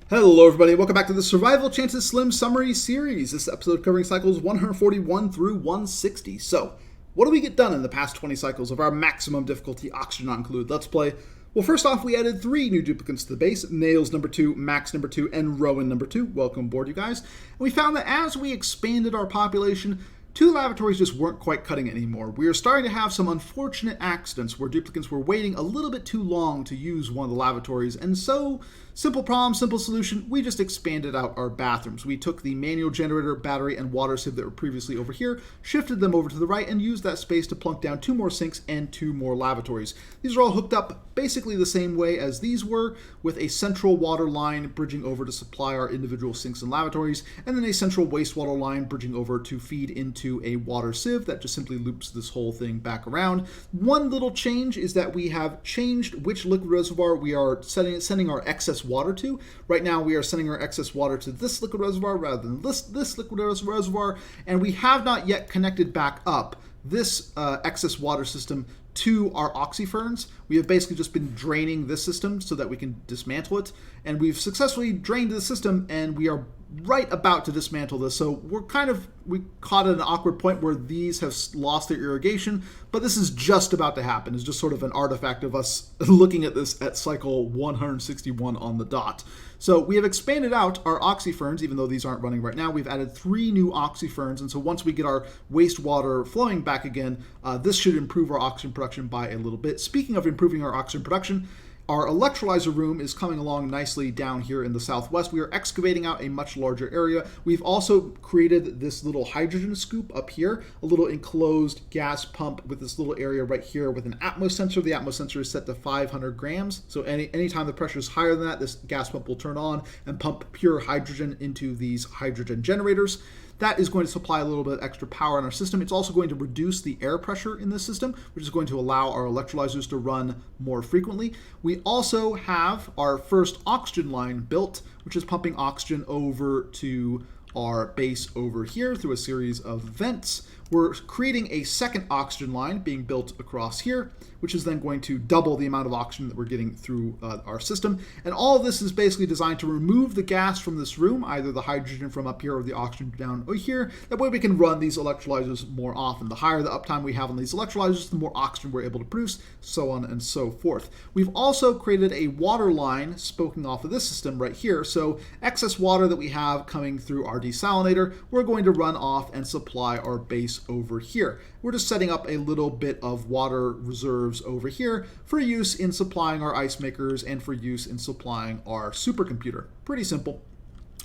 Hello everybody, welcome back to the Survival Chances Slim Summary Series. This episode covering cycles 141 through 160. So, what do we get done in the past 20 cycles of our maximum difficulty oxygen not included Let's Play? Well, first off, we added 3 new duplicates to the base: Nails number 2, Max number 2, and Rowan number 2. Welcome aboard, you guys. And we found that as we expanded our population, 2 lavatories just weren't quite cutting it anymore. We were starting to have some unfortunate accidents where duplicates were waiting a little bit too long to use one of the lavatories, and so, simple problem, simple solution, we just expanded out our bathrooms. We took the manual generator, battery, and water sieve that were previously over here, shifted them over to the right, and used that space to plunk down 2 more sinks and 2 more lavatories. These are all hooked up basically the same way as these were, with a central water line bridging over to supply our individual sinks and lavatories, and then a central wastewater line bridging over to feed into a water sieve that just simply loops this whole thing back around. One little change is that we have changed which liquid reservoir we are sending our excess water to. Right now we are sending our excess water to this liquid reservoir rather than this liquid reservoir, and we have not yet connected back up this excess water system to our oxyferns. We have basically just been draining this system so that we can dismantle it, and we've successfully drained the system, and we are right about to dismantle this. So we caught at an awkward point where these have lost their irrigation, but this is just about to happen. It's just sort of an artifact of us looking at this at cycle 161 on the dot. So we have expanded out our oxyferns, even though these aren't running right now. We've added 3 new oxyferns, and so once we get our wastewater flowing back again, this should improve our oxygen production by a little bit. Speaking of improving our oxygen production, our electrolyzer room is coming along nicely down here in the southwest. We are excavating out a much larger area. We've also created this little hydrogen scoop up here, a little enclosed gas pump with this little area right here with an Atmos sensor. The Atmos sensor is set to 500 grams. So anytime the pressure is higher than that, this gas pump will turn on and pump pure hydrogen into these hydrogen generators. That is going to supply a little bit of extra power in our system. It's also going to reduce the air pressure in this system, which is going to allow our electrolyzers to run more frequently. We also have our first oxygen line built, which is pumping oxygen over to our base over here through a series of vents. We're creating a second oxygen line being built across here, which is then going to double the amount of oxygen that we're getting through our system. And all of this is basically designed to remove the gas from this room, either the hydrogen from up here or the oxygen down here. That way we can run these electrolyzers more often. The higher the uptime we have on these electrolyzers, the more oxygen we're able to produce, so on and so forth. We've also created a water line spoken off of this system right here. So excess water that we have coming through our desalinator, we're going to run off and supply our base over here. We're just setting up a little bit of water reserves over here for use in supplying our ice makers and for use in supplying our supercomputer. Pretty simple.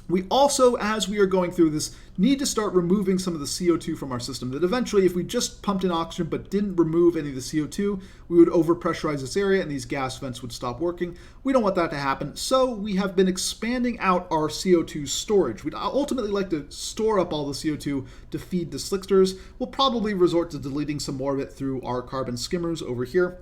We also, as we are going through this, need to start removing some of the CO2 from our system. That eventually, if we just pumped in oxygen but didn't remove any of the CO2, we would overpressurize this area and these gas vents would stop working. We don't want that to happen, so we have been expanding out our CO2 storage. We'd ultimately like to store up all the CO2 to feed the slicksters. We'll probably resort to deleting some more of it through our carbon skimmers over here.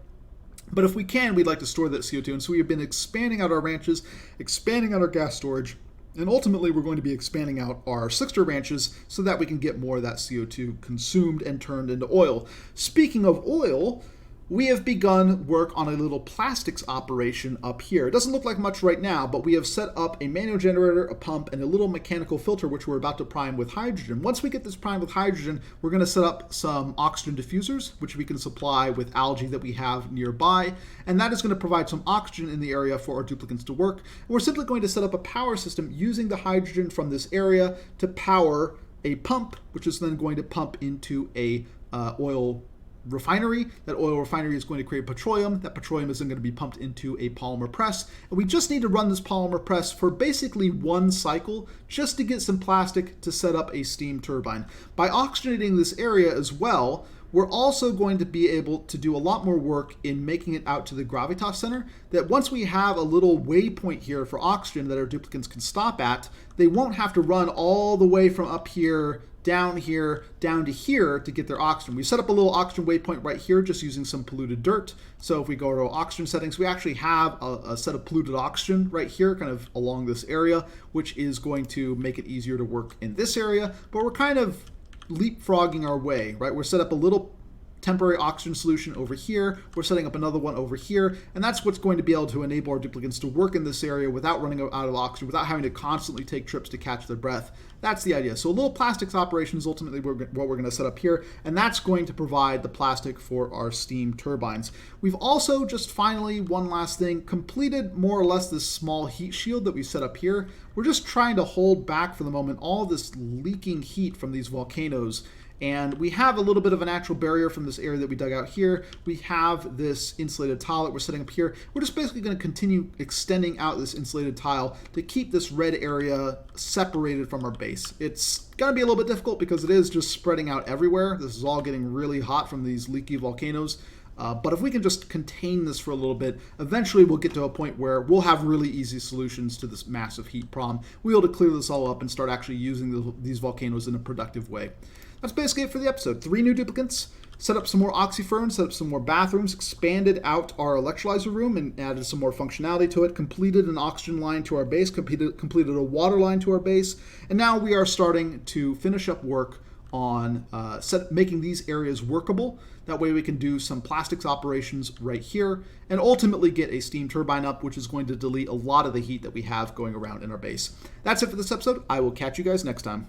But if we can, we'd like to store that CO2, and so we have been expanding out our ranches, expanding out our gas storage, and ultimately, we're going to be expanding out our slickster ranches so that we can get more of that CO2 consumed and turned into oil. Speaking of oil, we have begun work on a little plastics operation up here. It doesn't look like much right now, but we have set up a manual generator, a pump, and a little mechanical filter, which we're about to prime with hydrogen. Once we get this primed with hydrogen, we're going to set up some oxygen diffusers, which we can supply with algae that we have nearby, and that is going to provide some oxygen in the area for our duplicates to work. And we're simply going to set up a power system using the hydrogen from this area to power a pump, which is then going to pump into a oil refinery. That oil refinery is going to create petroleum. That petroleum is then going to be pumped into a polymer press. And we just need to run this polymer press for basically 1 cycle just to get some plastic to set up a steam turbine. By oxygenating this area as well, we're also going to be able to do a lot more work in making it out to the gravitas center, that once we have a little waypoint here for oxygen that our duplicates can stop at, they won't have to run all the way from up here, down to here to get their oxygen. We set up a little oxygen waypoint right here just using some polluted dirt. So if we go to oxygen settings, we actually have a set of polluted oxygen right here kind of along this area, which is going to make it easier to work in this area. But we're kind of leapfrogging our way, right? We're set up a little temporary oxygen solution over here. We're setting up another one over here, and that's what's going to be able to enable our duplicants to work in this area without running out of oxygen, without having to constantly take trips to catch their breath. That's the idea. So a little plastics operation is ultimately what we're going to set up here, and that's going to provide the plastic for our steam turbines. We've also just finally, one last thing, completed more or less this small heat shield that we set up here. We're just trying to hold back for the moment all this leaking heat from these volcanoes. And we have a little bit of a natural barrier from this area that we dug out here. We have this insulated tile that we're setting up here. We're just basically going to continue extending out this insulated tile to keep this red area separated from our base. It's going to be a little bit difficult because it is just spreading out everywhere. This is all getting really hot from these leaky volcanoes. But if we can just contain this for a little bit, eventually we'll get to a point where we'll have really easy solutions to this massive heat problem. We'll be able to clear this all up and start actually using these volcanoes in a productive way. That's basically it for the episode. 3 new duplicants, set up some more oxyferns, set up some more bathrooms, expanded out our electrolyzer room and added some more functionality to it, completed an oxygen line to our base, completed a water line to our base, and now we are starting to finish up work on making these areas workable. That way we can do some plastics operations right here and ultimately get a steam turbine up, which is going to delete a lot of the heat that we have going around in our base. That's it for this episode. I will catch you guys next time.